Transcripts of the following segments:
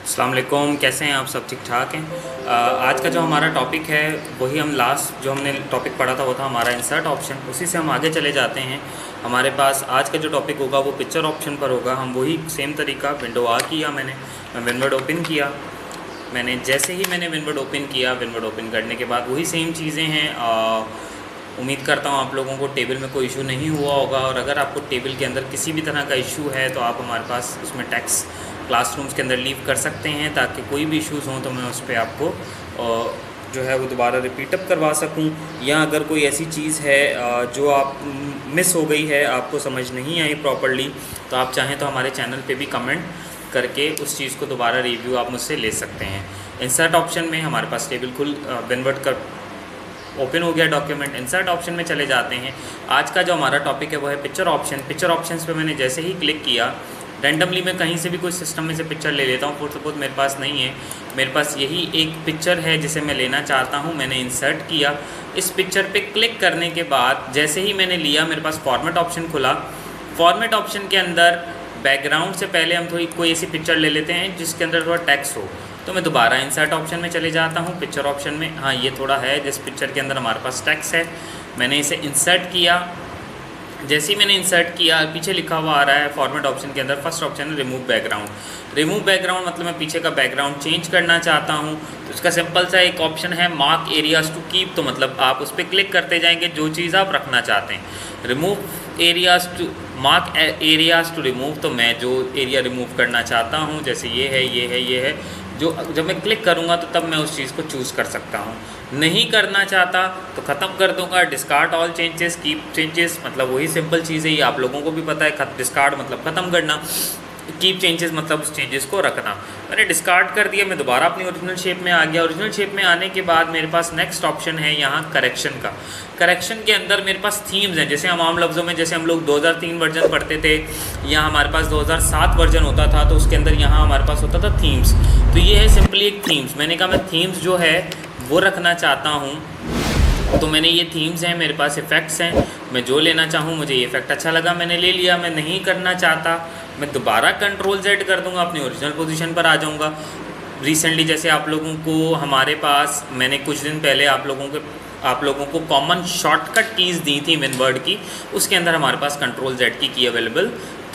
अस्सलाम वालेकुम, कैसे हैं आप? सब ठीक ठाक हैं। आज का जो हमारा टॉपिक है वही हम लास्ट जो हमने टॉपिक पढ़ा था वो था हमारा इंसर्ट ऑप्शन। उसी से हम आगे चले जाते हैं। हमारे पास आज का जो टॉपिक होगा वो पिक्चर ऑप्शन पर होगा। हम वही सेम तरीका विंडो किया मैं विनवर्ड ओपन किया। जैसे ही मैंने विनवर्ड ओपन किया, विनवर्ड ओपन करने के बाद वही सेम चीज़ें हैं। उम्मीद करता हूँ आप लोगों को टेबल में कोई इशू नहीं हुआ होगा, और अगर आपको टेबल के अंदर किसी भी तरह का इशू है तो आप हमारे पास उसमें टेक्स्ट क्लासरूम्स के अंदर लीव कर सकते हैं, ताकि कोई भी इश्यूज़ हों तो मैं उस पर आपको जो है वो दोबारा रिपीट अप करवा सकूं। या अगर कोई ऐसी चीज़ है जो आप मिस हो गई है, आपको समझ नहीं आई प्रॉपर्ली, तो आप चाहें तो हमारे चैनल पे भी कमेंट करके उस चीज़ को दोबारा रिव्यू आप मुझसे ले सकते हैं। इंसर्ट ऑप्शन में हमारे पास टेबल खुल विनवर्ड का ओपन हो गया डॉक्यूमेंट। इंसर्ट ऑप्शन में चले जाते हैं। आज का जो हमारा टॉपिक है वो है पिक्चर ऑप्शन। पिक्चर ऑप्शंस पे मैंने जैसे ही क्लिक किया, रैंडमली मैं कहीं से भी कोई सिस्टम में से पिक्चर ले लेता हूँ। फॉर सपोज मेरे पास नहीं है, मेरे पास यही एक पिक्चर है जिसे मैं लेना चाहता हूँ। मैंने इंसर्ट किया, इस पिक्चर पे क्लिक करने के बाद जैसे ही मैंने लिया, मेरे पास फॉर्मेट ऑप्शन खुला। फॉर्मेट ऑप्शन के अंदर बैकग्राउंड से पहले हम थोड़ी कोई ऐसी पिक्चर ले लेते हैं जिसके अंदर थोड़ा टेक्स्ट हो, तो मैं दोबारा इंसर्ट ऑप्शन में चले जाता हूँ। पिक्चर ऑप्शन में, हाँ ये थोड़ा है जिस पिक्चर के अंदर हमारे पास टेक्स्ट है, मैंने इसे इंसर्ट किया। जैसे ही मैंने इंसर्ट किया, पीछे लिखा हुआ आ रहा है फॉर्मेट ऑप्शन के अंदर फर्स्ट ऑप्शन है रिमूव बैकग्राउंड। रिमूव बैकग्राउंड मतलब मैं पीछे का बैकग्राउंड चेंज करना चाहता हूँ, तो इसका सिंपल सा एक ऑप्शन है मार्क एरियाज़ टू कीप। तो मतलब आप उस पर क्लिक करते जाएंगे जो चीज़ आप रखना चाहते हैं। Remove areas to mark areas to remove, तो मैं जो एरिया रिमूव करना चाहता हूँ, जैसे ये है, ये है, ये है, जो जब मैं क्लिक करूँगा तो तब मैं उस चीज़ को चूज़ कर सकता हूँ। नहीं करना चाहता तो ख़त्म कर दूंगा। Discard all changes, keep changes, मतलब वही सिंपल चीज़ है, ये आप लोगों को भी पता है। डिस्कार्ड मतलब ख़त्म करना, कीप चेंजेस मतलब उस चेंजेस को रखना। मैंने डिस्कार्ड कर दिया, मैं दोबारा अपनी ओरिजिनल शेप में आ गया। ओरिजिनल शेप में आने के बाद मेरे पास नेक्स्ट ऑप्शन है यहाँ करेक्शन का। करेक्शन के अंदर मेरे पास थीम्स हैं। जैसे हम आम लफ्ज़ों में, जैसे हम लोग 2003 वर्जन पढ़ते थे, यहाँ हमारे पास 2007 वर्जन होता था, तो उसके अंदर यहाँ हमारे पास होता था थीम्स। तो ये है सिंपली एक थीम्स। मैंने कहा मैं थीम्स जो है वो रखना चाहता हूँ, तो मैंने ये थीम्स हैं, मेरे पास इफ़ेक्ट्स हैं, मैं जो लेना चाहूँ, मुझे ये इफ़ेक्ट अच्छा लगा, मैंने ले लिया। मैं नहीं करना चाहता, मैं दोबारा कंट्रोल Z कर दूँगा, अपनी ओरिजिनल पोजीशन पर आ जाऊँगा। रिसेंटली जैसे आप लोगों को हमारे पास मैंने कुछ दिन पहले आप लोगों को कॉमन शॉर्टकट कीज़ दी थी विनवर्ड की, उसके अंदर हमारे पास कंट्रोल Z की की अवेलेबल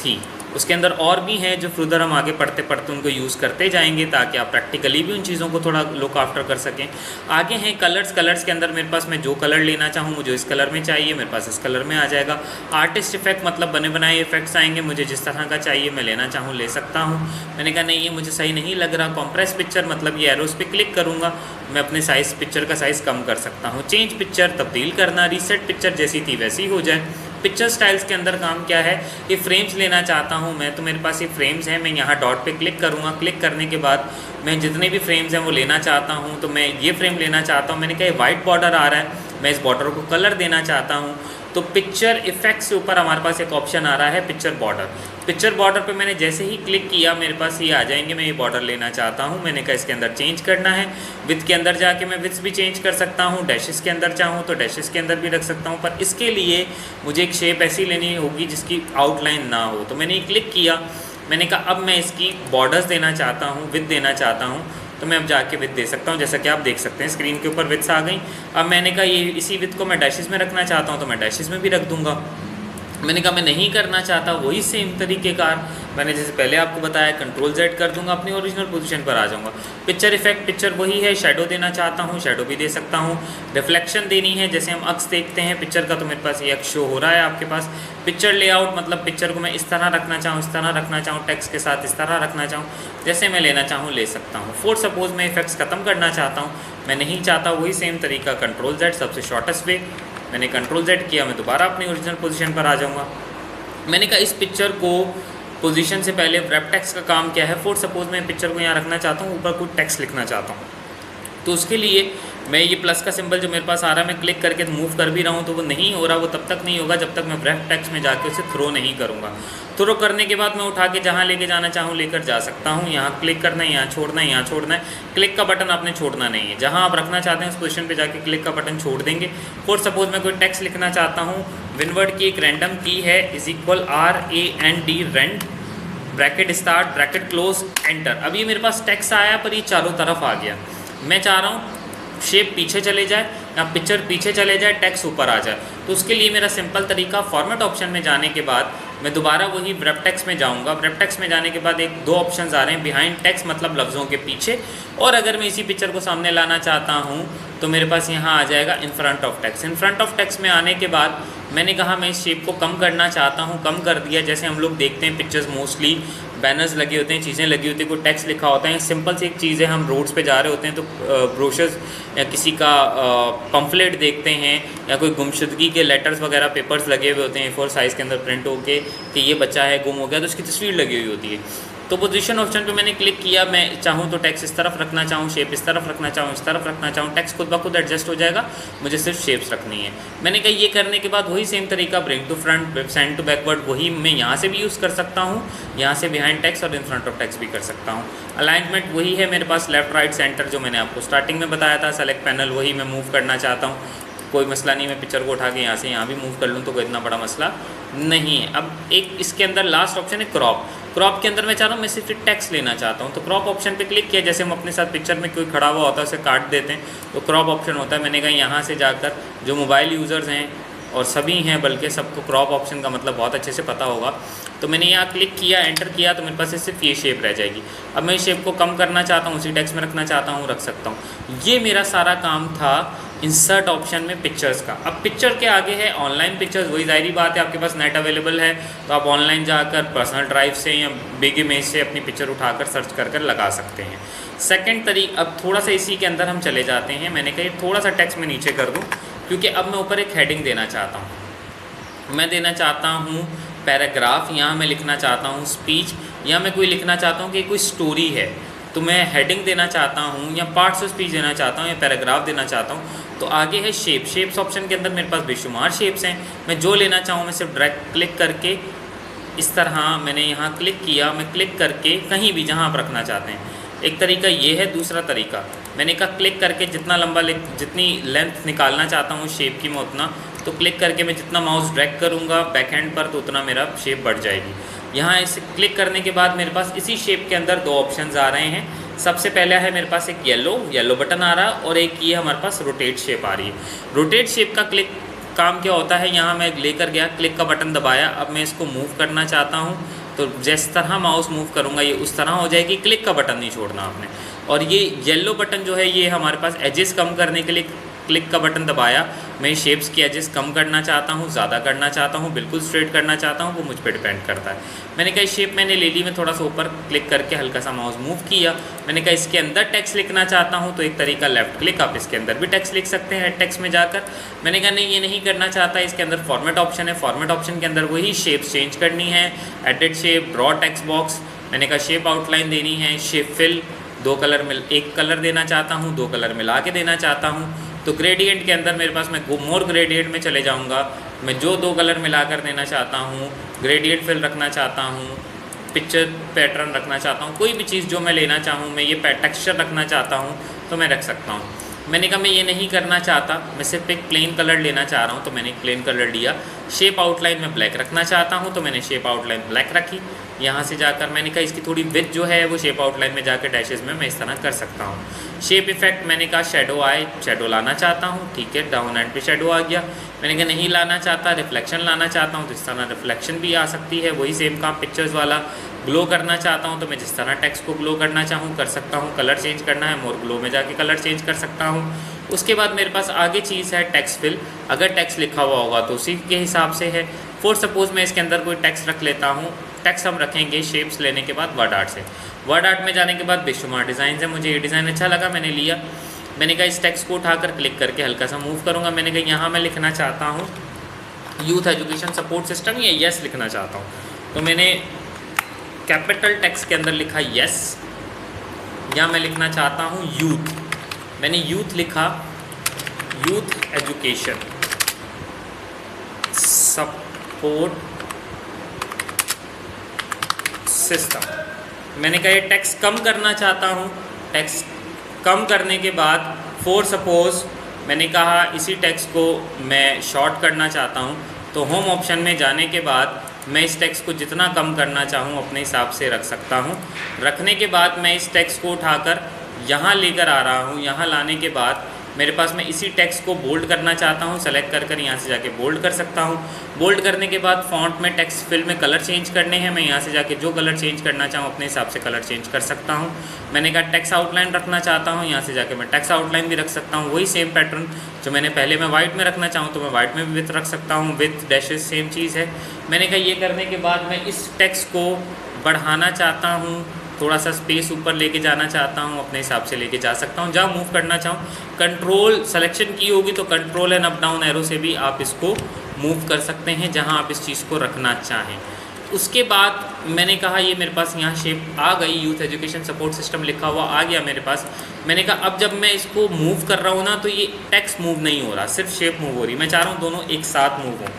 थी। उसके अंदर और भी हैं जो फर्दर हम आगे पढ़ते पढ़ते उनको यूज़ करते जाएंगे, ताकि आप प्रैक्टिकली भी उन चीज़ों को थोड़ा लुक आफ्टर कर सकें। आगे हैं कलर्स। कलर्स के अंदर मेरे पास मैं जो कलर लेना चाहूँ, मुझे इस कलर में चाहिए, मेरे पास इस कलर में आ जाएगा। आर्टिस्ट इफेक्ट मतलब बने बनाए इफेक्ट्स आएंगे, मुझे जिस तरह का चाहिए मैं लेना चाहूँ ले सकता हूँ। मैंने कहा नहीं ये मुझे सही नहीं लग रहा। कॉम्प्रेस पिक्चर मतलब ये एरोस पे क्लिक करूँगा, मैं अपने साइज़ पिक्चर का साइज़ कम कर सकता हूँ। चेंज पिक्चर तब्दील करना, रीसेट पिक्चर जैसी थी वैसी हो जाए। पिक्चर स्टाइल्स के अंदर काम क्या है, ये फ्रेम्स लेना चाहता हूँ मैं, तो मेरे पास ये फ्रेम्स हैं। मैं यहाँ डॉट पे क्लिक करूँगा, क्लिक करने के बाद मैं जितने भी फ्रेम्स हैं वो लेना चाहता हूँ, तो मैं ये फ्रेम लेना चाहता हूँ। मैंने कहा ये वाइट बॉर्डर आ रहा है, मैं इस बॉर्डर को कलर देना चाहता हूँ। तो पिक्चर इफेक्ट्स के ऊपर हमारे पास एक ऑप्शन आ रहा है पिक्चर बॉर्डर। पिक्चर बॉर्डर पे मैंने जैसे ही क्लिक किया, मेरे पास ये आ जाएंगे। मैं ये बॉर्डर लेना चाहता हूँ, मैंने कहा इसके अंदर चेंज करना है। विथ के अंदर जाके मैं विथ्स भी चेंज कर सकता हूँ, डैशेस के अंदर चाहूँ तो डैशेस के अंदर भी रख सकता हूँ, पर इसके लिए मुझे एक शेप ऐसी लेनी होगी जिसकी आउटलाइन ना हो। तो मैंने ये क्लिक किया, मैंने कहा अब मैं इसकी बॉर्डर्स देना चाहता हूँ, विथ देना चाहता हूँ, तो मैं अब जाके विथ दे सकता हूँ। जैसा कि आप देख सकते हैं स्क्रीन के ऊपर विथ्स आ गई। अब मैंने कहा ये इसी विथ को मैं डैशेस में रखना चाहता हूँ, तो मैं डैशेस में भी रख दूँगा। मैंने कहा मैं नहीं करना चाहता, वही सेम तरीके का मैंने जैसे पहले आपको बताया, कंट्रोल Z कर दूंगा, अपनी ओरिजिनल पोजीशन पर आ जाऊंगा। पिक्चर इफेक्ट, पिक्चर वही है। शैडो देना चाहता हूँ, शैडो भी दे सकता हूँ। रिफ्लेक्शन देनी है, जैसे हम अक्स देखते हैं पिक्चर का, तो मेरे पास ये अक्स शो हो रहा है आपके पास। पिक्चर लेआउट मतलब पिक्चर को मैं इस तरह रखना चाहूँ, इस तरह रखना चाहूँ, टेक्स्ट के साथ इस तरह रखना चाहूँ, जैसे मैं लेना चाहूँ ले सकता हूँ। फॉर सपोज मैं इफेक्ट्स ख़त्म करना चाहता हूँ, मैं नहीं चाहता, वही सेम तरीका कंट्रोल Z, सबसे शॉर्टेस्ट वे। मैंने कंट्रोल Z किया, मैं दोबारा अपनी ओरिजिनल पोजीशन पर आ जाऊँगा। मैंने कहा इस पिक्चर को पोजीशन से पहले रैप टेक्स्ट का काम क्या है। फॉर सपोज मैं पिक्चर को यहाँ रखना चाहता हूँ, ऊपर कुछ टेक्स्ट लिखना चाहता हूँ, तो उसके लिए मैं ये प्लस का सिंबल जो मेरे पास आ रहा है, मैं क्लिक करके मूव कर भी रहा हूँ तो वो नहीं हो रहा। वो तब तक नहीं होगा जब तक मैं रैप टेक्स्ट में जाके उसे थ्रो नहीं करूँगा। थ्रो करने के बाद मैं उठा के जहाँ लेके जाना चाहूँ लेकर जा सकता हूँ। यहाँ क्लिक करना है, यहाँ छोड़ना है, यहाँ छोड़ना है। क्लिक का बटन आपने छोड़ना नहीं है, जहाँ आप रखना चाहते हैं उस पोजीशन पे जाके क्लिक का बटन छोड़ देंगे। फॉर सपोज मैं कोई टेक्स्ट लिखना चाहता हूँ, विनवर्ड की एक रैंडम की है =RAND bracket start, bracket close, enter. अब ये मेरे पास टेक्स्ट आया पर ये चारों तरफ आ गया। मैं चाह रहा हूँ शेप पीछे चले जाए या पिक्चर पीछे चले जाए, टेक्स्ट ऊपर आ जाए। तो उसके लिए मेरा सिंपल तरीका, फॉर्मेट ऑप्शन में जाने के बाद मैं दोबारा वही व्रैप टेक्स्ट में जाऊंगा। व्रैप टेक्स्ट में जाने के बाद दो ऑप्शंस आ रहे हैं, बिहाइंड टेक्स्ट मतलब लफ्ज़ों के पीछे, और अगर मैं इसी पिक्चर को सामने लाना चाहता हूँ तो मेरे पास यहाँ आ जाएगा in front of text. In front of text में आने के बाद मैंने कहा मैं इस शेप को कम करना चाहता हूँ, कम कर दिया। जैसे हम लोग देखते हैं पिक्चर्स मोस्टली बैनर्स लगे होते हैं, चीज़ें लगी होती हैं, कोई टेक्स्ट लिखा होता है। सिंपल सी एक चीज़ है, हम रोड्स पे जा रहे होते हैं तो ब्रोशर्स या किसी का पम्फलेट देखते हैं या कोई गुमशुदगी के लेटर्स वगैरह पेपर्स लगे हुए होते हैं A4 साइज़ के अंदर प्रिंट होके कि ये बच्चा है गुम हो गया, तो उसकी तस्वीर लगी हुई होती है। तो पोजीशन ऑप्शन पे मैंने क्लिक किया। मैं चाहूँ तो टेक्स्ट इस तरफ रखना चाहूँ, शेप इस तरफ रखना चाहूँ, इस तरफ रखना चाहूँ, टेक्स्ट खुद ब खुद एडजस्ट हो जाएगा, मुझे सिर्फ शेप्स रखनी है। मैंने कहा ये करने के बाद वही सेम तरीका, bring to front, send to backward, वही मैं यहाँ से भी यूज़ कर सकता हूँ, यहाँ से बिहाइंड टेक्स्ट और इन फ्रंट ऑफ टेक्स्ट भी कर सकता हूँ। अलाइनमेंट वही है मेरे पास, लेफ्ट राइट सेंटर जो मैंने आपको स्टार्टिंग में बताया था। सेलेक्ट पैनल वही मैं मूव करना चाहता हूँ, कोई मसला नहीं, मैं पिक्चर को उठा के यहाँ से यहाँ भी मूव कर लूँ तो कोई इतना बड़ा मसला नहीं है। अब एक इसके अंदर लास्ट ऑप्शन है क्रॉप। क्रॉप के अंदर मैं चाह रहा हूँ मैं सिर्फ टेक्स्ट लेना चाहता हूँ, तो क्रॉप ऑप्शन पे क्लिक किया। जैसे हम अपने साथ पिक्चर में कोई खड़ा हुआ होता है उसे काट देते हैं तो क्रॉप ऑप्शन होता है। मैंने कहा यहाँ से जाकर जो मोबाइल यूज़र्स हैं और सभी हैं, बल्कि सबको क्रॉप ऑप्शन का मतलब बहुत अच्छे से पता होगा। तो मैंने यहाँ क्लिक किया, एंटर किया, तो मेरे पास सिर्फ ये शेप रह जाएगी। अब मैं इस शेप को कम करना चाहता हूँ, उसी टेक्स्ट में रखना चाहता हूँ, रख सकता हूँ। ये मेरा सारा काम था इंसर्ट ऑप्शन में पिक्चर्स का। अब पिक्चर के आगे है ऑनलाइन पिक्चर्स। वही ज़ाहिरी बात है, आपके पास नेट अवेलेबल है तो आप ऑनलाइन जाकर पर्सनल ड्राइव से या बिग इमेज से अपनी पिक्चर उठाकर सर्च कर लगा सकते हैं। सेकंड तरीका, अब थोड़ा सा इसी के अंदर हम चले जाते हैं। मैंने कहा थोड़ा सा टेक्स्ट में नीचे कर दूँ क्योंकि अब मैं ऊपर एक हेडिंग देना चाहता हूँ। मैं देना चाहता हूँ पैराग्राफ, यहाँ मैं लिखना चाहता हूँ स्पीच, या मैं कोई लिखना चाहता हूँ कि कोई स्टोरी है तो मैं हेडिंग देना चाहता हूँ, या पार्ट्स ऑफ स्पीच देना चाहता हूँ, या पैराग्राफ देना चाहता हूँ। तो आगे है शेप। शेप्स ऑप्शन के अंदर मेरे पास बेशुमार शेप्स हैं। मैं जो लेना चाहूँ मैं सिर्फ डायरेक्ट क्लिक करके इस तरह मैंने यहाँ क्लिक किया, मैं क्लिक करके कहीं भी जहाँ आप रखना चाहते हैं। एक तरीका ये है। दूसरा तरीका मैंने कहा क्लिक करके जितना लंबा जितनी लेंथ निकालना चाहता हूँ शेप की मैं उतना, तो क्लिक करके मैं जितना माउस ड्रैग करूँगा बैक हैंड पर तो उतना मेरा शेप बढ़ जाएगी। यहाँ इसे क्लिक करने के बाद मेरे पास इसी शेप के अंदर दो ऑप्शंस आ रहे हैं। सबसे पहला है मेरे पास एक येलो बटन आ रहा है और एक ये हमारे पास रोटेट शेप आ रही है। रोटेट शेप का क्लिक काम क्या होता है, यहाँ मैं लेकर गया, क्लिक का बटन दबाया, अब मैं इसको मूव करना चाहता हूँ तो जिस तरह माउस मूव करूँगा ये उस तरह हो जाएगी। क्लिक का बटन नहीं छोड़ना आपने। और ये येलो बटन जो है ये हमारे पास एजेस कम करने के लिए, क्लिक का बटन दबाया, मैं शेप्स की एजेस कम करना चाहता हूँ, ज़्यादा करना चाहता हूँ, बिल्कुल स्ट्रेट करना चाहता हूँ, वो मुझ पर डिपेंड करता है। मैंने कहा शेप मैंने ले ली, मैं थोड़ा सा ऊपर क्लिक करके हल्का सा माउस मूव किया। मैंने कहा इसके अंदर टेक्स्ट लिखना चाहता हूँ तो एक तरीका लेफ्ट क्लिक, आप इसके अंदर भी टेक्स्ट लिख सकते हैं टेक्स्ट में जाकर। मैंने कहा नहीं ये नहीं करना चाहता, इसके अंदर फॉर्मेट ऑप्शन है। फॉर्मेट ऑप्शन के अंदर वही शेप्स चेंज करनी है, edit shape, draw text box. मैंने कहा शेप आउटलाइन देनी है, शेप फिल, दो कलर एक कलर देना चाहता हूँ, दो कलर मिला के देना चाहता हूँ। तो ग्रेडियंट के अंदर मेरे पास मैं मोर ग्रेडियंट में चले जाऊँगा। मैं जो दो कलर मिलाकर देना चाहता हूँ, ग्रेडियंट फिल रखना चाहता हूँ, पिक्चर पैटर्न रखना चाहता हूँ, कोई भी चीज़ जो मैं लेना चाहूँ, मैं ये टेक्सचर रखना चाहता हूँ तो मैं रख सकता हूँ। मैंने कहा मैं ये नहीं करना चाहता, मैं सिर्फ एक प्लेन कलर लेना चाह रहा हूँ तो मैंने एक प्लेन कलर लिया। शेप आउटलाइन में ब्लैक रखना चाहता हूँ तो मैंने शेप आउटलाइन ब्लैक रखी। यहाँ से जाकर मैंने कहा इसकी थोड़ी विड्थ जो है वो शेप आउटलाइन में जाकर डैशेज़ में मैं इस तरह कर सकता हूँ। शेप इफेक्ट मैंने कहा शेडो आए, शेडो लाना चाहता हूँ, ठीक है, डाउन एंड पे शेडो आ गया। मैंने कहा नहीं लाना चाहता, रिफ्लेक्शन लाना चाहता हूँ तो इस तरह रिफ्लेक्शन भी आ सकती है, वही सेम काम पिक्चर्स वाला। ग्लो करना चाहता हूँ तो मैं जिस तरह टेक्स्ट को ग्लो करना चाहूँ कर सकता हूँ। कलर चेंज करना है, मोर ग्लो में जाके कलर चेंज कर सकता हूँ। उसके बाद मेरे पास आगे चीज़ है टेक्स्ट फिल। अगर टेक्स्ट लिखा हुआ होगा तो उसी के हिसाब से है। फॉर सपोज़ मैं इसके अंदर कोई टेक्स्ट रख लेता हूँ। टेक्स्ट हम रखेंगे शेप्स लेने के बाद वर्ड आर्ट से। वर्ड आर्ट में जाने के बाद बेशुमार डिज़ाइन है, मुझे ये डिज़ाइन अच्छा लगा, मैंने लिया। मैंने कहा इस टेक्स्ट को उठाकर क्लिक करके हल्का सा मूव करूँगा। मैंने कहा यहाँ मैं लिखना चाहता हूँ यूथ एजुकेशन सपोर्ट सिस्टम, या यस लिखना चाहता हूँ तो मैंने कैपिटल टेक्स्ट के अंदर लिखा यस। या मैं लिखना चाहता हूँ यूथ, मैंने यूथ लिखा, यूथ एजुकेशन सपोर्ट सिस्टम। मैंने कहा ये टेक्स्ट कम करना चाहता हूँ। टेक्स्ट कम करने के बाद फॉर सपोज़ मैंने कहा इसी टेक्स्ट को मैं शॉर्ट करना चाहता हूँ तो होम ऑप्शन में जाने के बाद मैं इस टेक्स्ट को जितना कम करना चाहूँ अपने हिसाब से रख सकता हूँ। रखने के बाद मैं इस टेक्स्ट को उठाकर यहाँ लेकर आ रहा हूँ। यहाँ लाने के बाद मेरे पास मैं इसी टेक्स्ट को बोल्ड करना चाहता हूँ, सेलेक्ट कर यहाँ से जाके बोल्ड कर सकता हूँ। बोल्ड करने के बाद फॉन्ट में टेक्स्ट फिल में कलर चेंज करने हैं, मैं यहाँ से जाके जो कलर चेंज करना चाहूँ अपने हिसाब से कलर चेंज कर सकता हूँ। मैंने कहा टेक्स्ट आउटलाइन रखना चाहता हूँ, यहाँ से जाके मैं टेक्स्ट आउटलाइन भी रख सकता हूँ। वही सेम पैटर्न जो मैंने पहले मैं वाइट में रखना चाहूँ तो मैं वाइट में भी विथ रख सकता हूँ, विथ डैशेस सेम चीज़ है। मैंने कहा ये करने के बाद मैं इस टेक्स्ट को बढ़ाना चाहता हूँ, थोड़ा सा स्पेस ऊपर लेके जाना चाहता हूँ, अपने हिसाब से लेके जा सकता हूँ। जहाँ मूव करना चाहूँ कंट्रोल सेलेक्शन की होगी तो control and up down arrow से भी आप इसको मूव कर सकते हैं जहाँ आप इस चीज़ को रखना चाहें। उसके बाद मैंने कहा ये मेरे पास यहाँ शेप आ गई, यूथ एजुकेशन सपोर्ट सिस्टम लिखा हुआ आ गया मेरे पास। मैंने कहा अब जब मैं इसको मूव कर रहा हूँ ना तो ये टेक्स्ट मूव नहीं हो रहा, सिर्फ शेप मूव हो रही। मैं चाह रहा हूँ दोनों एक साथ मूव हों,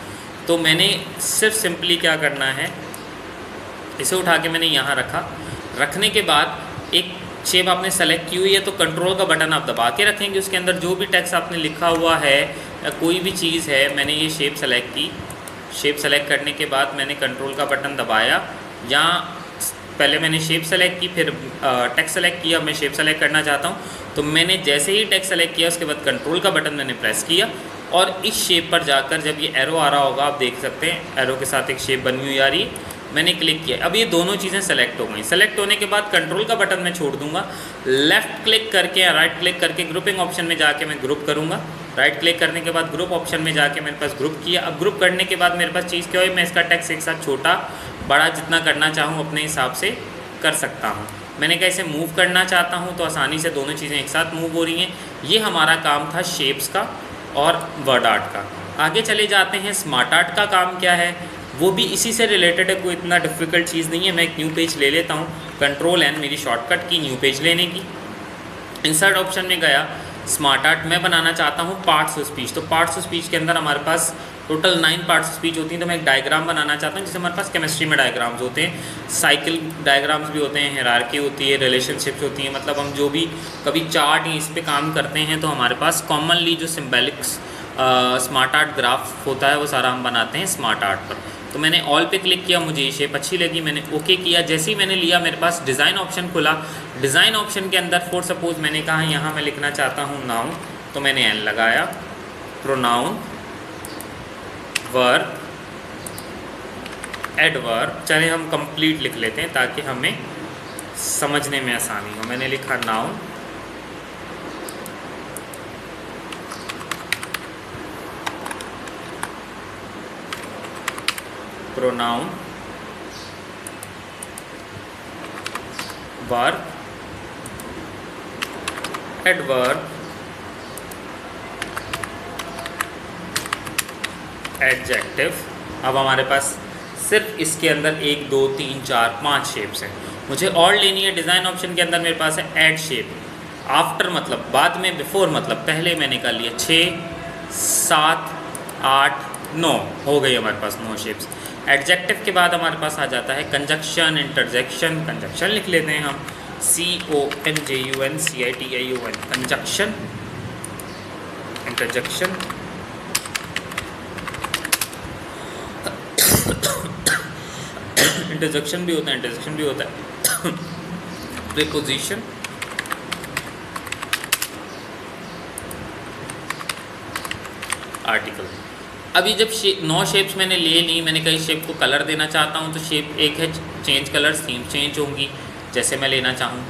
तो मैंने सिर्फ सिंपली क्या करना है, इसे उठा के मैंने यहाँ रखा। रखने के बाद एक शेप आपने सेलेक्ट की हुई है तो कंट्रोल का बटन आप दबा के रखेंगे, उसके अंदर जो भी टेक्स्ट आपने लिखा हुआ है या कोई भी चीज़ है। मैंने ये शेप सेलेक्ट की, शेप सेलेक्ट करने के बाद मैंने कंट्रोल का बटन दबाया। यहाँ पहले मैंने शेप सेलेक्ट की, फिर टेक्स्ट सेलेक्ट किया, मैं शेप सेलेक्ट करना चाहता हूँ तो मैंने जैसे ही टेक्स्ट सेलेक्ट किया उसके बाद कंट्रोल का बटन मैंने प्रेस किया और इस शेप पर जाकर जब ये एरो आ रहा होगा आप देख सकते हैं एरो के साथ एक शेप बनी हुई आ रही है, मैंने क्लिक किया। अब ये दोनों चीज़ें सेलेक्ट हो गई। सेलेक्ट होने के बाद कंट्रोल का बटन मैं छोड़ दूंगा, लेफ़्ट क्लिक करके या राइट क्लिक करके ग्रुपिंग ऑप्शन में जाके मैं ग्रुप करूँगा। राइट क्लिक करने के बाद ग्रुप ऑप्शन में जाके मेरे पास ग्रुप किया। अब ग्रुप करने के बाद मेरे पास चीज़ क्या हुई, मैं इसका टेक्स्ट एक साथ छोटा बड़ा जितना करना चाहूँ अपने हिसाब से कर सकता हूँ। मैंने कहा इसे मूव करना चाहता हूँ तो आसानी से दोनों चीज़ें एक साथ मूव हो रही हैं। ये हमारा काम था शेप्स का और वर्ड आर्ट का। आगे चले जाते हैं, स्मार्ट आर्ट का काम क्या है, वो भी इसी से रिलेटेड है, कोई इतना डिफ़िकल्ट चीज़ नहीं है। मैं एक न्यू पेज ले लेता हूँ, कंट्रोल एन मेरी शॉर्टकट की न्यू पेज लेने की। इंसर्ट ऑप्शन में गया, स्मार्ट आर्ट मैं बनाना चाहता हूँ पार्ट्स ऑफ स्पीच। तो पार्ट्स ऑफ स्पीच के अंदर हमारे पास टोटल 9 पार्ट्स ऑफ स्पीच होती हैं। तो मैं एक डायग्राम बनाना चाहता हूँ, जैसे हमारे पास केमिस्ट्री में डायग्राम्स होते हैं, साइकिल डायग्राम्स भी होते हैं, हायरार्की होती है, रिलेशनशिप्स होती हैं। मतलब हम जो भी कभी चार्ट इस पे काम करते हैं तो हमारे पास कॉमनली जो सिम्बॉलिक्स स्मार्ट आर्ट ग्राफ होता है वो सारा हम बनाते हैं स्मार्ट आर्ट पर। तो मैंने ऑल पे क्लिक किया, मुझे ये शेप अच्छी लगी, मैंने ओके किया। जैसे ही मैंने लिया मेरे पास डिज़ाइन ऑप्शन खुला। डिज़ाइन ऑप्शन के अंदर फॉर सपोज मैंने कहा यहाँ मैं लिखना चाहता हूँ नाउन, तो मैंने एन लगाया। प्रोनाउन, वर्ब, एडवर्ब, चले हम कंप्लीट लिख लेते हैं ताकि हमें समझने में आसानी हो। मैंने लिखा noun, pronoun, verb, adverb, adjective. अब हमारे पास सिर्फ इसके अंदर 1 2 3 4 5 शेप्स हैं। मुझे और लेनी है। डिज़ाइन ऑप्शन के अंदर मेरे पास है ऐड शेप। आफ्टर मतलब बाद में, बिफोर मतलब पहले मैंने कर लिया। 6 7 8 9 हो गई हमारे पास 9 शेप्स। एडजेक्टिव के बाद हमारे पास आ जाता है कंजक्शन, इंटरजेक्शन। कंजक्शन लिख लेते हैं हम, CONJUNCITION, कंजक्शन, इंटरजेक्शन, इंटरजेक्शन भी होता है, इंटरजेक्शन भी होता है, प्रीपोजिशन, आर्टिकल। अभी जब 9 शेप्स मैंने ले ली, मैंने कहीं शेप को कलर देना चाहता हूँ तो शेप एक है चेंज कलर, थीम चेंज होंगी जैसे मैं लेना चाहूँ।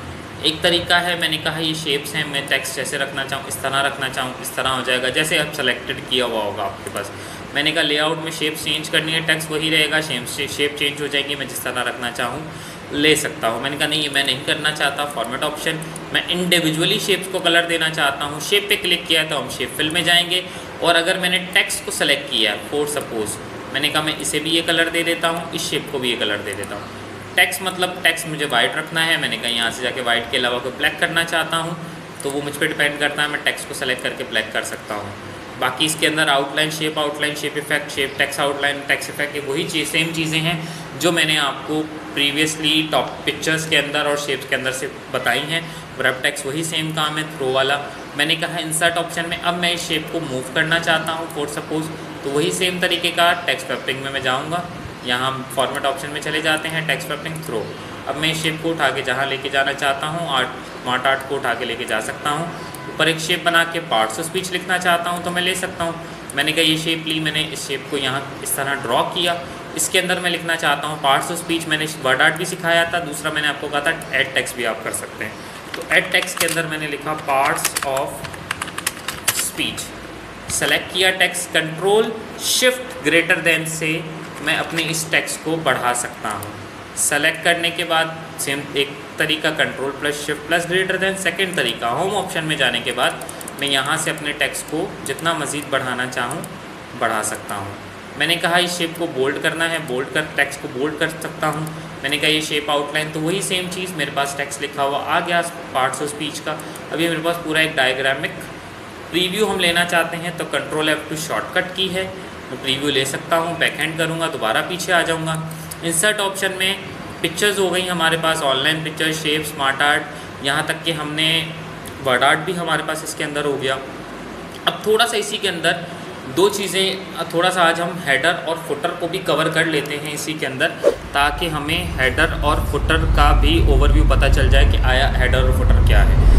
एक तरीका है, मैंने कहा ये शेप्स हैं, मैं टेक्स्ट जैसे रखना चाहूँ इस तरह रखना चाहूँ इस तरह हो जाएगा, जैसे अब सेलेक्टेड किया हुआ होगा आपके पास। मैंने कहा लेआउट में शेप चेंज करनी है, टेक्स्ट वही रहेगा, शेप चेंज हो जाएगी, मैं जिस तरह रखना चाहूँ ले सकता हूँ। मैंने कहा नहीं, ये मैं नहीं करना चाहता। फॉर्मेट ऑप्शन, मैं इंडिविजुअली शेप्स को कलर देना चाहता हूँ। शेप पे क्लिक किया है तो हम शेप फिल में जाएंगे। और अगर मैंने टेक्स्ट को सेलेक्ट किया है, फॉर सपोज मैंने कहा मैं इसे भी ये कलर दे देता हूँ, इस शेप को भी ये कलर दे देता हूँ। टेक्स्ट मतलब टेक्स्ट मुझे वाइट रखना है, मैंने कहा यहाँ से जाके वाइट के अलावा कोई ब्लैक करना चाहता हूँ तो वो मुझ पर डिपेंड करता है, मैं टेक्स्ट को सेलेक्ट करके ब्लैक कर सकता हूँ। बाकी इसके अंदर outline, shape effect, shape text outline, text effect, ये वही सेम चीज़ें हैं जो मैंने आपको प्रीवियसली टॉप पिक्चर्स के अंदर और शेप्स के अंदर से बताई हैं। रैप टेक्स्ट वही सेम काम है, थ्रो वाला। मैंने कहा इंसर्ट ऑप्शन में अब मैं इस शेप को मूव करना चाहता हूँ फॉर सपोज, तो वही सेम तरीके का टेक्स्ट रैपिंग में मैं जाऊँगा, यहाँ हम फॉर्मेट ऑप्शन में चले जाते हैं, टेक्स्ट रैपिंग थ्रो। अब मैं इस शेप को उठा के जहाँ लेके जाना चाहता हूँ, स्मार्ट आर्ट को उठा के लेके जा सकता हूँ। ऊपर एक शेप बना के पार्ट्स ऑफ स्पीच लिखना चाहता हूँ तो मैं ले सकता हूँ। मैंने कहा ये शेप ली, मैंने इस शेप को यहाँ इस तरह ड्रॉ किया। इसके अंदर मैं लिखना चाहता हूँ पार्ट्स ऑफ स्पीच। मैंने वर्ड आर्ट भी सिखाया था, दूसरा मैंने आपको कहा था ऐड टेक्स्ट भी आप कर सकते हैं। तो ऐड टेक्स्ट के अंदर मैंने लिखा पार्ट्स ऑफ स्पीच, सेलेक्ट किया text, control shift greater than से मैं अपने इस टेक्स्ट को बढ़ा सकता हूँ। सेलेक्ट करने के बाद सेम एक तरीका control plus shift plus greater than. Second तरीका होम ऑप्शन में जाने के बाद मैं यहाँ से अपने टेक्स्ट को जितना मज़ीद बढ़ाना चाहूँ बढ़ा सकता हूँ। मैंने कहा इस शेप को बोल्ड करना है, बोल्ड कर टेक्स्ट को बोल्ड कर सकता हूँ। मैंने कहा ये शेप आउटलाइन, तो वही सेम चीज़ मेरे पास टेक्स्ट लिखा हुआ आ गया पार्ट्स ऑफ स्पीच का। अभी मेरे पास पूरा एक डायग्रामिक प्रीव्यू हम लेना चाहते हैं तो कंट्रोल F2 शॉर्टकट की है, मैं प्रीव्यू ले सकता हूँ। बैक हैंड करूँगा, दोबारा पीछे आ जाऊँगा। इंसर्ट ऑप्शन में पिक्चर्स हो गई हमारे पास, online picture, shape, smart art, यहाँ तक कि हमने वर्ड आर्ट भी हमारे पास इसके अंदर हो गया। अब थोड़ा सा इसी के अंदर दो चीज़ें, थोड़ा सा आज हम हेडर और फुटर को भी कवर कर लेते हैं इसी के अंदर, ताकि हमें हेडर और फुटर का भी ओवरव्यू पता चल जाए कि आया हेडर और फुटर क्या है।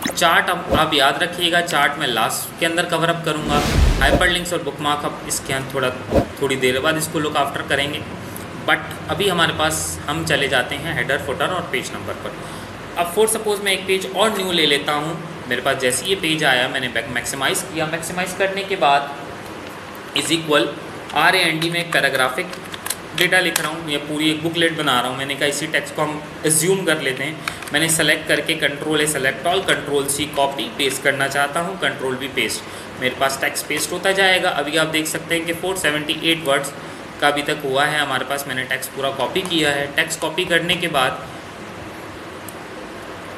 चार्ट अब आप याद रखिएगा, चार्ट में लास्ट के अंदर कवर अप करूँगा। हाइपरलिंक्स और बुकमार्क अब इसके अंदर थोड़ी देर बाद इसको लुक आफ्टर करेंगे। बट अभी हमारे पास हम चले जाते हैं हेडर, फुटर और पेज नंबर पर। अब फॉर सपोज़ मैं एक पेज और न्यू ले लेता हूँ। मेरे पास जैसे ये पेज आया, मैंने मैक्सिमाइज़ किया। मैक्सिमाइज़ करने के बाद इज़ इक्वल RAND में एक पैराग्राफिक डेटा लिख रहा हूँ या पूरी एक बुकलेट बना रहा हूँ। मैंने कहा इसी टेक्स्ट को हम एज्यूम कर लेते हैं। मैंने सेलेक्ट करके control A select all, control C copy paste करना चाहता हूँ, कंट्रोल V पेस्ट। मेरे पास टेक्स्ट पेस्ट होता जाएगा। अभी आप देख सकते हैं कि 478 वर्ड्स का अभी तक हुआ है हमारे पास। मैंने टेक्स्ट पूरा कॉपी किया है। टेक्स्ट कॉपी करने के बाद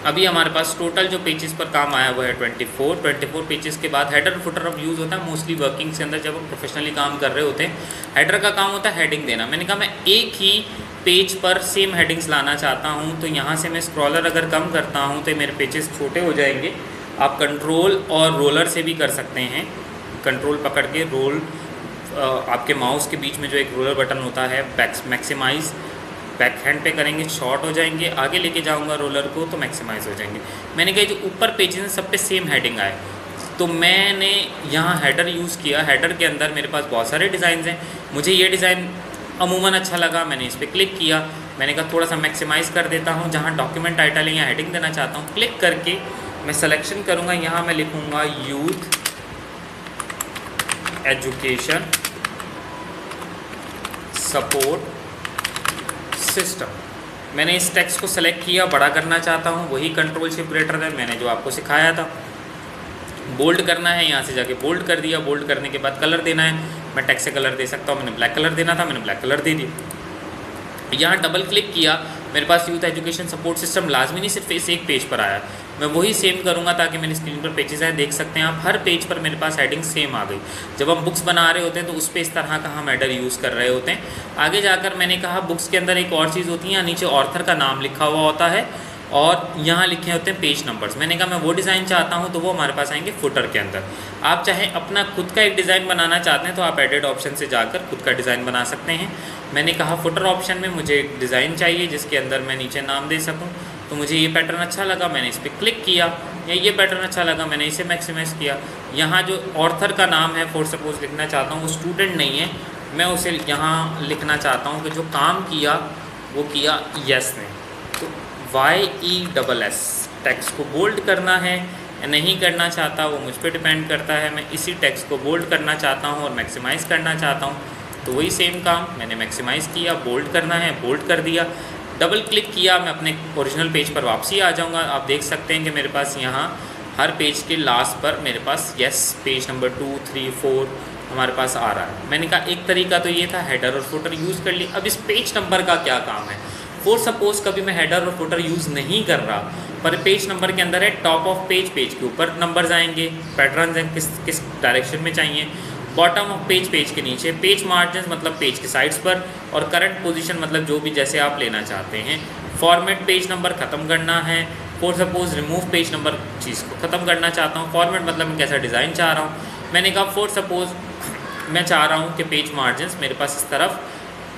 अभी हमारे पास टोटल जो पेजेस पर काम आया वो है 24 पेजेस के बाद हेडर फुटर अब यूज़ होता है मोस्टली वर्किंग्स के अंदर। जब हम प्रोफेशनली काम कर रहे होते हैं, हेडर का काम होता है हेडिंग देना। मैंने कहा मैं एक ही पेज पर सेम हेडिंग्स लाना चाहता हूँ, तो यहाँ से मैं स्क्रॉलर अगर कम करता हूँ तो मेरे पेजेस छोटे हो जाएंगे। आप कंट्रोल और रोलर से भी कर सकते हैं। कंट्रोल पकड़ के रोल, आपके माउस के बीच में जो एक रोलर बटन होता है, मैक्सिमाइज़ बैक हैंड पे करेंगे, शॉर्ट हो जाएंगे। आगे लेके जाऊंगा रोलर को तो मैक्सिमाइज़ हो जाएंगे। मैंने कहा जो ऊपर पेजेस हैं सब पे सेम हेडिंग आए, तो मैंने यहाँ हेडर यूज़ किया। हेडर के अंदर मेरे पास बहुत सारे डिज़ाइन हैं। मुझे ये डिज़ाइन अमूमन अच्छा लगा, मैंने इस पर क्लिक किया। मैंने कहा थोड़ा सा मैक्सिमाइज़ कर देता हूँ। जहाँ डॉक्यूमेंट टाइटल है या हेडिंग देना चाहता हूँ, क्लिक करके मैं सिलेक्शन करूँगा। यहाँ मैं लिखूँगा यूथ एजुकेशन सपोर्ट सिस्टम। मैंने इस टेक्स्ट को सेलेक्ट किया, बड़ा करना चाहता हूँ, वही कंट्रोल शिफ्ट ग्रेटर देन मैंने जो आपको सिखाया था। बोल्ड करना है, यहाँ से जाके बोल्ड कर दिया। बोल्ड करने के बाद कलर देना है, मैं टेक्स्ट से कलर दे सकता हूँ। मैंने ब्लैक कलर देना था, मैंने ब्लैक कलर दे दिया। यहाँ डबल क्लिक किया, मेरे पास यूथ एजुकेशन सपोर्ट सिस्टम लाजमी नहीं सिर्फ इस एक पेज पर आया। मैं वही सेम करूँगा ताकि मेरी स्क्रीन पर पेजेस आए। देख सकते हैं आप, हर पेज पर मेरे पास हेडिंग सेम आ गई। जब हम बुक्स बना रहे होते हैं तो उस पर इस तरह का हम हेडर यूज़ कर रहे होते हैं। आगे जाकर मैंने कहा बुक्स के अंदर एक और चीज़ होती है, यहाँ नीचे ऑथर का नाम लिखा हुआ होता है और यहाँ लिखे होते हैं पेज नंबर्स। मैंने कहा मैं वो डिज़ाइन चाहता हूँ, तो वो हमारे पास आएंगे फुटर के अंदर। आप चाहे अपना खुद का एक डिज़ाइन बनाना चाहते हैं तो आप एडिट ऑप्शन से जाकर खुद का डिज़ाइन बना सकते हैं। मैंने कहा फुटर ऑप्शन में मुझे एक डिज़ाइन चाहिए जिसके अंदर मैं नीचे नाम दे सकूँ, तो मुझे ये पैटर्न अच्छा लगा, मैंने इस पर क्लिक किया। या ये पैटर्न अच्छा लगा, मैंने इसे मैक्सिमाइज़ किया। यहाँ जो ऑथर का नाम है फॉर सपोज लिखना चाहता हूँ, वो स्टूडेंट नहीं है, मैं उसे यहाँ लिखना चाहता हूँ कि जो काम किया वो किया यस ने। तो YESS टेक्स्ट को बोल्ड करना है या नहीं करना चाहता वो मुझ पर डिपेंड करता है। मैं इसी टेक्स्ट को बोल्ड करना चाहता हूँ और मैक्सिमाइज़ करना चाहता हूँ, तो वही सेम काम मैंने मैक्सिमाइज़ किया। बोल्ड करना है, बोल्ड कर दिया। डबल क्लिक किया, मैं अपने ओरिजिनल पेज पर वापसी आ जाऊंगा। आप देख सकते हैं कि मेरे पास यहाँ हर पेज के लास्ट पर मेरे पास यस पेज नंबर 2, 3, 4 हमारे पास आ रहा है। मैंने कहा एक तरीका तो ये था, हेडर और फुटर यूज़ कर ली। अब इस पेज नंबर का क्या काम है? फॉर सपोज़ कभी मैं हेडर और फुटर यूज़ नहीं कर रहा, पर पेज नंबर के अंदर है टॉप ऑफ पेज, पेज के ऊपर नंबर्स आएंगे, पैटर्न्स हैं किस डायरेक्शन में चाहिए। बॉटम ऑफ पेज, पेज के नीचे, पेज मार्जिन मतलब पेज के साइड्स पर, और करंट पोजीशन मतलब जो भी जैसे आप लेना चाहते हैं। फॉर्मेट पेज नंबर ख़त्म करना है। For suppose remove page number चीज़ को ख़त्म करना चाहता हूँ। फॉर्मेट मतलब मैं कैसा डिज़ाइन चाह रहा हूँ। मैंने कहा फॉर सपोज मैं चाह रहा हूँ कि पेज मार्जिन मेरे पास इस तरफ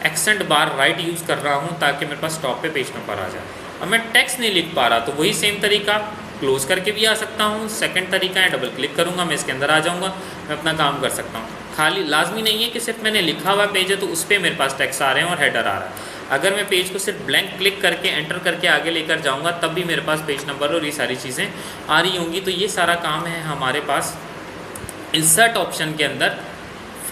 एक्सेंट बार राइट यूज़ कर रहा हूँ ताकि मेरे पास टॉप पे पेज नंबर आ जाए। अब मैं टेक्स्ट नहीं लिख पा रहा तो वही सेम तरीका, क्लोज करके भी आ सकता हूँ। सेकंड तरीका है डबल क्लिक करूँगा, मैं इसके अंदर आ जाऊँगा, मैं अपना काम कर सकता हूँ। खाली लाजमी नहीं है कि सिर्फ मैंने लिखा हुआ पेज है तो उस पर मेरे पास टेक्स्ट आ रहे हैं और हेडर आ रहा है। अगर मैं पेज को सिर्फ ब्लैंक क्लिक करके एंटर करके आगे लेकर जाऊँगा तब भी मेरे पास पेज नंबर और ये सारी चीज़ें आ रही होंगी। तो ये सारा काम है हमारे पास इंसर्ट ऑप्शन के अंदर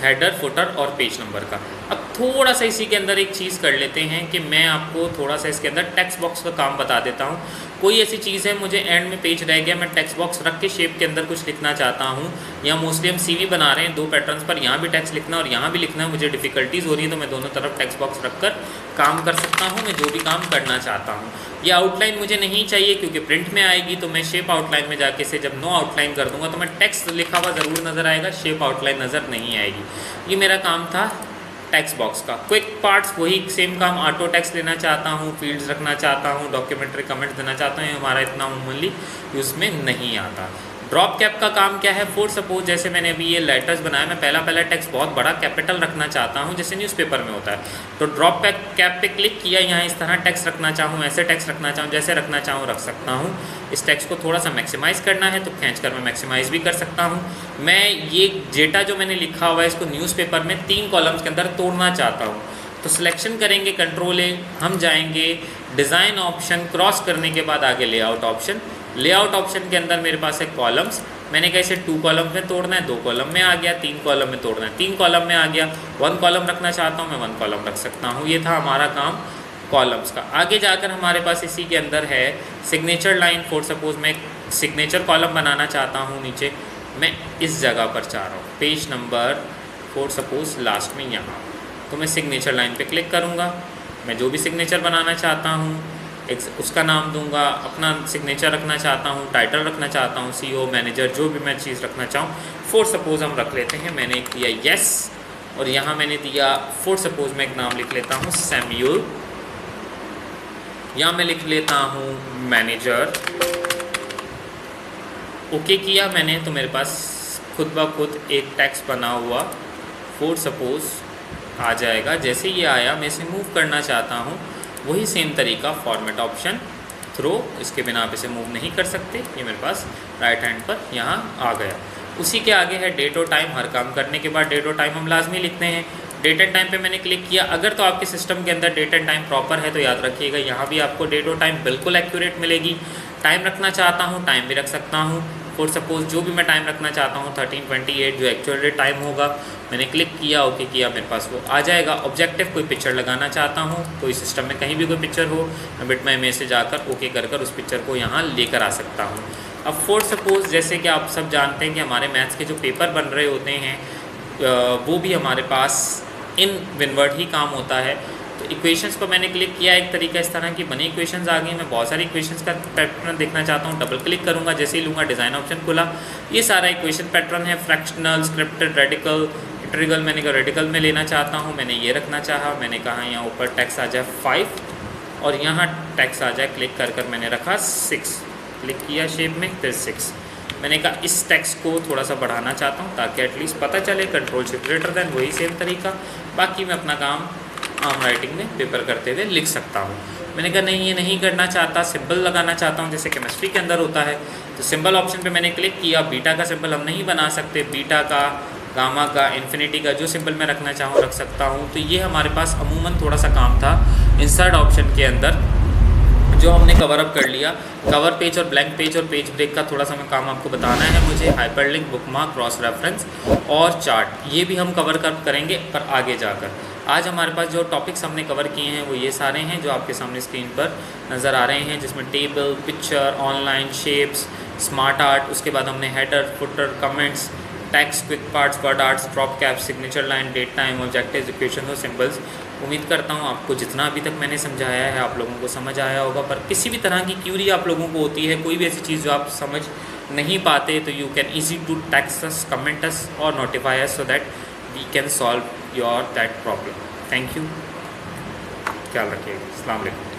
हेडर, फुटर और पेज नंबर का। अब थोड़ा सा इसी के अंदर एक चीज़ कर लेते हैं कि मैं आपको थोड़ा सा इसके अंदर टेक्स्ट बॉक्स का काम बता देता हूँ। कोई ऐसी चीज़ है मुझे एंड में पेज रह गया, मैं टेक्स्ट बॉक्स रख के शेप के अंदर कुछ लिखना चाहता हूँ, या मोस्टली हम सीवी बना रहे हैं 2 पैटर्न्स पर, यहाँ भी टेक्स्ट लिखना और यहाँ भी लिखना है, मुझे डिफ़िकल्टीज़ हो रही है तो मैं दोनों तरफ टेक्स्ट बॉक्स रख कर काम कर सकता हूँ, मैं जो भी काम करना चाहता हूँ। ये आउटलाइन मुझे नहीं चाहिए क्योंकि प्रिंट में आएगी, तो मैं शेप आउटलाइन में जाके से जब नो आउटलाइन कर दूंगा तो मैं टेक्स्ट लिखा हुआ ज़रूर नज़र आएगा, शेप आउटलाइन नज़र नहीं आएगी। ये मेरा काम था टेक्स्ट बॉक्स का। क्विक पार्ट्स वही सेम काम, ऑटो टेक्स्ट लेना चाहता हूँ, फील्ड्स रखना चाहता हूँ, डॉक्यूमेंट्री कमेंट्स देना चाहता हूँ, हमारा इतना मामूली यूज़ में नहीं आता। ड्रॉप कैप का काम क्या है? फॉर सपोज जैसे मैंने अभी ये लेटर्स बनाया, मैं पहला टेक्स्ट बहुत बड़ा कैपिटल रखना चाहता हूँ जैसे न्यूज़पेपर में होता है, तो ड्रॉप कैप पे क्लिक किया, यहाँ इस तरह टेक्स्ट रखना चाहूँ, ऐसे टेक्स्ट रखना चाहूँ, जैसे रखना चाहूँ रख सकता हूँ। इस टेक्स्ट को थोड़ा सा मैक्सिमाइज़ करना है तो खींच कर मैं मैक्सिमाइज़ भी कर सकता हूँ। मैं ये डेटा जो मैंने लिखा हुआ है इसको न्यूज़पेपर में 3 कॉलम्स के अंदर तोड़ना चाहता हूँ, तो सिलेक्शन करेंगे कंट्रोल ए, हम जाएंगे डिज़ाइन ऑप्शन, क्रॉस करने के बाद आगे लेआउट ऑप्शन। लेआउट ऑप्शन के अंदर मेरे पास है कॉलम्स, मैंने कहा इसे 2 कॉलम में तोड़ना है, 2 कॉलम में आ गया, 3 कॉलम में तोड़ना है, 3 कॉलम में आ गया, 1 कॉलम रखना चाहता हूँ मैं 1 कॉलम रख सकता हूँ। ये था हमारा काम कॉलम्स का। आगे जाकर हमारे पास इसी के अंदर है सिग्नेचर लाइन। फॉर सपोज मैं सिग्नेचर कॉलम बनाना चाहता हूँ नीचे, मैं इस जगह पर चाह रहा हूँ, page number for suppose last में यहाँ, तो मैं सिग्नेचर लाइन पे क्लिक करूँगा। मैं जो भी सिग्नेचर बनाना चाहता हूँ एक उसका नाम दूंगा, अपना सिग्नेचर रखना चाहता हूँ, टाइटल रखना चाहता हूँ, CEO मैनेजर, जो भी मैं चीज़ रखना चाहूँ। फॉर सपोज हम रख लेते हैं, मैंने एक दिया यस, और यहाँ मैंने दिया फॉर सपोज मैं एक नाम लिख लेता हूँ सैम्यूल, यहाँ मैं लिख लेता हूँ मैनेजर। ओके किया मैंने तो मेरे पास खुद ब खुद एक टेक्स्ट बना हुआ फॉर सपोज आ जाएगा। जैसे ये आया मैं इसे मूव करना चाहता हूँ, वही सेम तरीका फॉर्मेट ऑप्शन थ्रो, इसके बिना आप इसे मूव नहीं कर सकते। ये मेरे पास राइट हैंड पर यहाँ आ गया। उसी के आगे है डेट और टाइम। हर काम करने के बाद डेट और टाइम हम लाजमी लिखते हैं। डेट एंड टाइम पे मैंने क्लिक किया, अगर तो आपके सिस्टम के अंदर डेट एंड टाइम प्रॉपर है तो याद रखिएगा यहाँ भी आपको डेट और टाइम बिल्कुल एक्यूरेट मिलेगी। टाइम रखना चाहता हूँ टाइम भी रख सकता हूँ। फॉर सपोज जो भी मैं टाइम रखना चाहता हूँ 13:28 जो एक्चुअल टाइम होगा, मैंने क्लिक किया, ओके किया, मेरे पास वो आ जाएगा। ऑब्जेक्टिव कोई पिक्चर लगाना चाहता हूँ, कोई सिस्टम में कहीं भी कोई पिक्चर हो, मैं बिट माई इमेज से जाकर ओके कर उस पिक्चर को यहाँ लेकर आ सकता हूँ। अब फॉर सपोज जैसे कि आप सब जानते हैं कि हमारे मैथ्स के जो पेपर बन रहे होते हैं वो भी हमारे पास इन विनवर्ड ही काम होता है। तो इक्वेशंस पर मैंने क्लिक किया, एक तरीका इस तरह की बनी इक्वेशंस आ गई। मैं बहुत सारी इक्वेशंस का पैटर्न देखना चाहता हूँ, डबल क्लिक करूँगा, जैसे ही लूँगा डिज़ाइन ऑप्शन खुला, ये सारा इक्वेशन पैटर्न है। फ्रैक्शनल, स्क्रिप्टेड, रेडिकल, इंटीग्रल, मैंने कहा रेडिकल में लेना चाहता हूँ, मैंने ये रखना चाहा। मैंने कहा यहाँ ऊपर टैक्स आ जाए 5 और यहाँ टैक्स आ जाए, क्लिक कर मैंने रखा 6, क्लिक किया शेप में, फिर 6। मैंने कहा इस टेक्स्ट को थोड़ा सा बढ़ाना चाहता हूँ ताकि एटलीस्ट पता चले, कंट्रोल शिफ्ट ग्रेटर देन, वही सेम तरीका। बाकी मैं अपना काम आम राइटिंग में पेपर करते हुए लिख सकता हूँ। मैंने कहा नहीं, ये नहीं करना चाहता, सिंबल लगाना चाहता हूँ जैसे केमिस्ट्री के अंदर होता है। तो सिंबल ऑप्शन पे मैंने क्लिक किया। बीटा का सिंबल हम नहीं बना सकते, बीटा का, गामा का, इन्फिनिटी का, जो सिंबल मैं रखना चाहूँ रख सकता हूँ। तो ये हमारे पास अमूमन थोड़ा सा काम था इंसर्ट ऑप्शन के अंदर जो हमने कवर अप कर लिया। कवर पेज और ब्लैंक पेज और पेज ब्रेक का थोड़ा सा मैं काम आपको बताना है मुझे। हाइपरलिंक, बुकमार्क, क्रॉस रेफरेंस और चार्ट, ये भी हम कवर करेंगे पर आगे जाकर। आज हमारे पास जो टॉपिक्स हमने कवर किए हैं वो ये सारे हैं जो आपके सामने स्क्रीन पर नज़र आ रहे हैं, जिसमें table, picture, online, shapes, smart art, उसके बाद हमने header, footer, comments, text, quick parts, word arts, drop cap, signature line, date time, objectives, equation और सिंबल्स। उम्मीद करता हूँ आपको जितना अभी तक मैंने समझाया है आप लोगों को समझ आया होगा। पर किसी भी तरह की क्यूरी आप लोगों को होती है, कोई भी ऐसी चीज़ जो आप समझ नहीं पाते, तो you can easy to text us, comment us और notify us so that we can solve your that problem. Thank you, ख्याल रखिएगा। अस्सलाम वालेकुम।